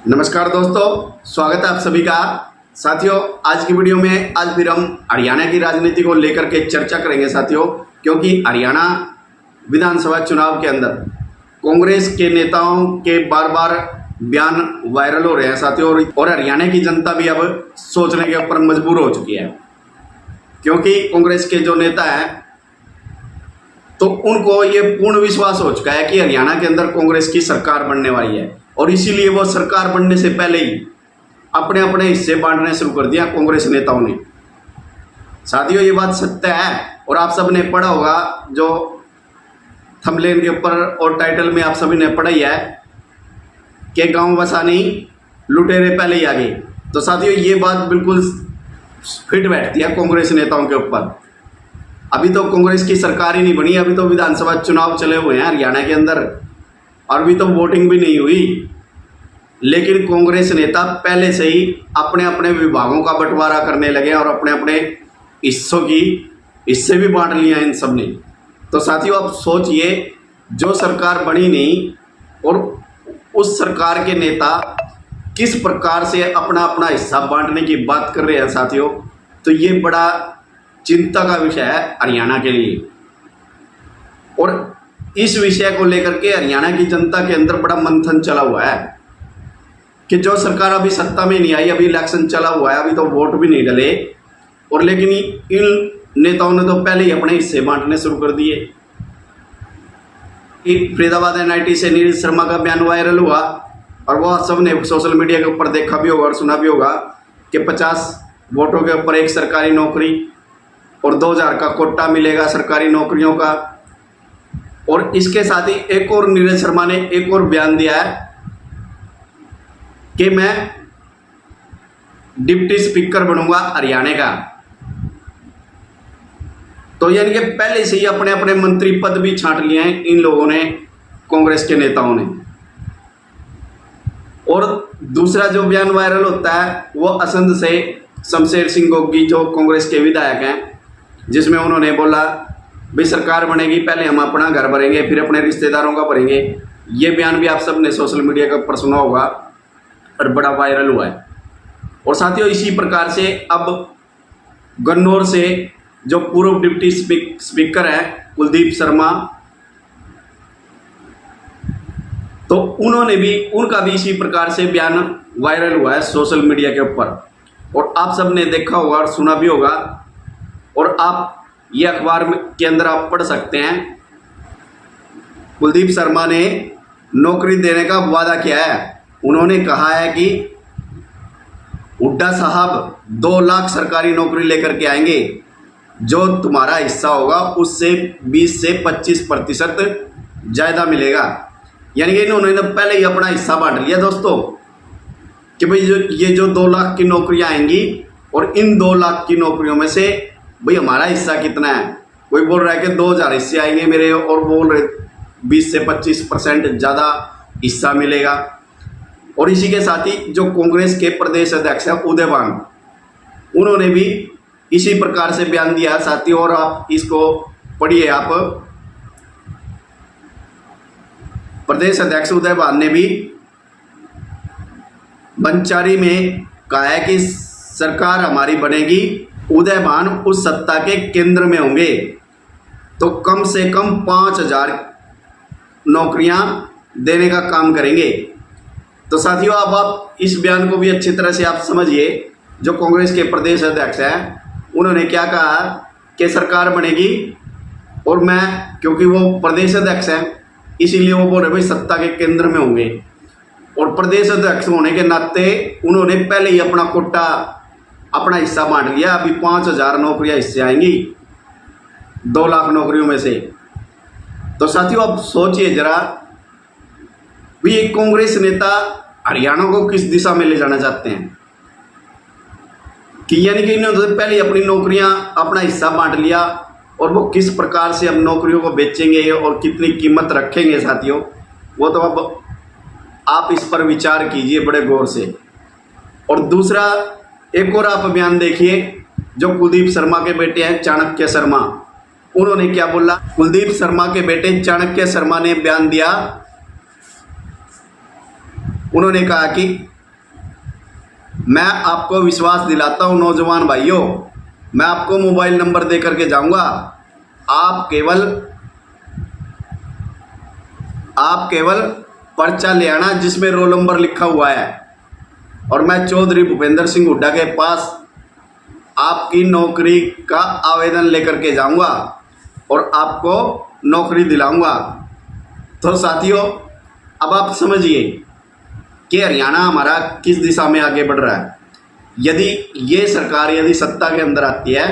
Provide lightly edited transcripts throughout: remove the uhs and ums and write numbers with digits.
नमस्कार दोस्तों, स्वागत है आप सभी का। साथियों, आज की वीडियो में आज फिर हम हरियाणा की राजनीति को लेकर के चर्चा करेंगे साथियों, क्योंकि हरियाणा विधानसभा चुनाव के अंदर कांग्रेस के नेताओं के बार बार बयान वायरल हो रहे हैं साथियों, और हरियाणा की जनता भी अब सोचने के ऊपर मजबूर हो चुकी है, क्योंकि कांग्रेस के जो नेता हैं तो उनको ये पूर्ण विश्वास हो चुका है कि हरियाणा के अंदर कांग्रेस की सरकार बनने वाली है, और इसीलिए वो सरकार बनने से पहले ही अपने अपने हिस्से बांटने शुरू कर दिया कांग्रेस नेताओं ने। साथियों, ये बात सत्य है, और आप सब ने पढ़ा होगा, जो थंबनेल के ऊपर और टाइटल में आप सभी ने पढ़ा ही है कि गांव बसा नहीं, लुटेरे पहले ही आ गए। तो साथियों, ये बात बिल्कुल फिट बैठती है कांग्रेस नेताओं के ऊपर। अभी तो कांग्रेस की सरकार ही नहीं बनी, अभी तो विधानसभा चुनाव चले हुए हैं हरियाणा के अंदर, और अभी तो वोटिंग भी नहीं हुई, लेकिन कांग्रेस नेता पहले से ही अपने अपने विभागों का बंटवारा करने लगे और अपने अपने हिस्से भी बांट लिया इन सब ने। तो साथियों, अब सोचिए, जो सरकार बनी नहीं और उस सरकार के नेता किस प्रकार से अपना अपना हिस्सा बांटने की बात कर रहे हैं साथियों, तो ये बड़ा चिंता का विषय है हरियाणा के लिए। और इस विषय को लेकर के हरियाणा की जनता के अंदर बड़ा मंथन चला हुआ है कि जो सरकार अभी सत्ता में नहीं आई, अभी इलेक्शन चला हुआ है, अभी तो वोट भी नहीं डले, और लेकिन इन नेताओं ने तो पहले ही अपने हिस्से बांटने शुरू कर दिए। फरीदाबाद एनआईटी से नीरज शर्मा का बयान वायरल हुआ, और वह सबने सोशल मीडिया के ऊपर देखा भी होगा और सुना भी होगा कि 50 वोटों के ऊपर एक सरकारी नौकरी और 2000 का कोटा मिलेगा सरकारी नौकरियों का। और इसके साथ ही एक और नीरज शर्मा ने एक और बयान दिया है कि मैं डिप्टी स्पीकर बनूंगा हरियाणा का। तो यानी कि पहले से ही अपने अपने मंत्री पद भी छांट लिए हैं इन लोगों ने, कांग्रेस के नेताओं ने। और दूसरा जो बयान वायरल होता है वो असंध से शमशेर सिंह गोगी, जो कांग्रेस के विधायक हैं, जिसमें उन्होंने बोला भाई सरकार बनेगी, पहले हम अपना घर भरेंगे, फिर अपने रिश्तेदारों का भरेंगे। ये बयान भी आप सब ने सोशल मीडिया के ऊपर सुना होगा और बड़ा वायरल हुआ है। और साथियों, इसी प्रकार से अब गन्नौर से जो पूर्व डिप्टी स्पीकर है कुलदीप शर्मा, तो उनका भी इसी प्रकार से बयान वायरल हुआ है सोशल मीडिया के ऊपर, और आप सब ने देखा होगा और सुना भी होगा, और आप ये अखबार के अंदर आप पढ़ सकते हैं। कुलदीप शर्मा ने नौकरी देने का वादा किया है। उन्होंने कहा है कि हुड्डा साहब 2 लाख सरकारी नौकरी लेकर के आएंगे, जो तुम्हारा हिस्सा होगा उससे 20 से 25% ज़्यादा मिलेगा। यानी कि इन्होंने पहले ही अपना हिस्सा बांट लिया दोस्तों, कि भाई ये जो 2 लाख की नौकरियां आएंगी, और इन 2 लाख की नौकरियों में से भाई हमारा हिस्सा कितना है। कोई बोल रहा है कि 2000 हिस्से आएंगे मेरे, और बोल रहे 20 से 25% ज़्यादा हिस्सा मिलेगा। और इसी के साथ ही जो कांग्रेस के प्रदेश अध्यक्ष है उदयवान, उन्होंने भी इसी प्रकार से बयान दिया साथियों, और आप इसको पढ़िए। आप प्रदेश अध्यक्ष उदयवान ने भी बंचारी में कहा है कि सरकार हमारी बनेगी, उदयवान उस सत्ता के केंद्र में होंगे, तो कम से कम 5000 नौकरियां देने का काम करेंगे। तो साथियों, अब आप इस बयान को भी अच्छी तरह से आप समझिए। जो कांग्रेस के प्रदेश अध्यक्ष हैं, उन्होंने क्या कहा कि सरकार बनेगी, और मैं, क्योंकि वो प्रदेश अध्यक्ष हैं, इसीलिए वो बोल रहे भाई सत्ता के केंद्र में होंगे। और प्रदेश अध्यक्ष होने के नाते उन्होंने पहले ही अपना कोटा, अपना हिस्सा बांट लिया। अभी 5000 नौकरियां हिस्से आएंगी 2 लाख नौकरियों में से। तो साथियों, अब सोचिए जरा, भी एक कांग्रेस नेता हरियाणा को किस दिशा में ले जाना चाहते हैं, कि यानी कि इन्होंने पहले ही अपनी नौकरियां, अपना हिस्सा बांट लिया, और वो किस प्रकार से अब नौकरियों को बेचेंगे और कितनी कीमत रखेंगे साथियों, वो तो अब आप इस पर विचार कीजिए बड़े गौर से। और दूसरा, एक और आप बयान देखिए, जो कुलदीप शर्मा के बेटे हैं चाणक्य शर्मा, उन्होंने क्या बोला? कुलदीप शर्मा के बेटे चाणक्य शर्मा ने बयान दिया। उन्होंने कहा कि मैं आपको विश्वास दिलाता हूं नौजवान भाइयों, मैं आपको मोबाइल नंबर दे करके जाऊंगा, आप केवल पर्चा ले आना जिसमें रोल नंबर लिखा हुआ है, और मैं चौधरी भूपेंद्र सिंह हुड्डा के पास आपकी नौकरी का आवेदन लेकर के जाऊंगा और आपको नौकरी दिलाऊंगा। तो साथियों, अब आप समझिए कि हरियाणा हमारा किस दिशा में आगे बढ़ रहा है। यदि ये सरकार यदि सत्ता के अंदर आती है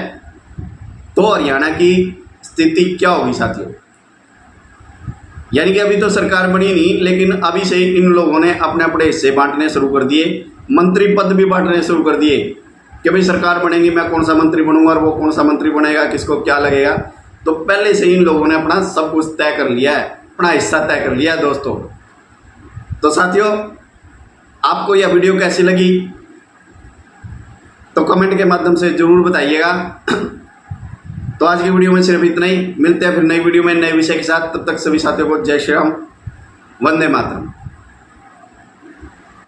तो हरियाणा की स्थिति क्या होगी साथियों? यानी कि अभी तो सरकार बनी नहीं, लेकिन अभी से इन लोगों ने अपने अपने हिस्से बांटने शुरू कर दिए, मंत्री पद भी बांटने शुरू कर दिए कि भाई सरकार बनेगी, मैं कौन सा मंत्री बनूंगा और वो कौन सा मंत्री बनेगा, किसको क्या लगेगा। तो पहले से इन लोगों ने अपना सब कुछ तय कर लिया है, अपना हिस्सा तय कर लिया है दोस्तों। तो साथियों, आपको यह वीडियो कैसी लगी तो कमेंट के माध्यम से जरूर बताइएगा। तो आज की वीडियो में सिर्फ इतना ही, मिलते हैं फिर नई वीडियो में नए विषय के साथ। तब तक सभी साथियों को जय श्री राम, वंदे मातरम।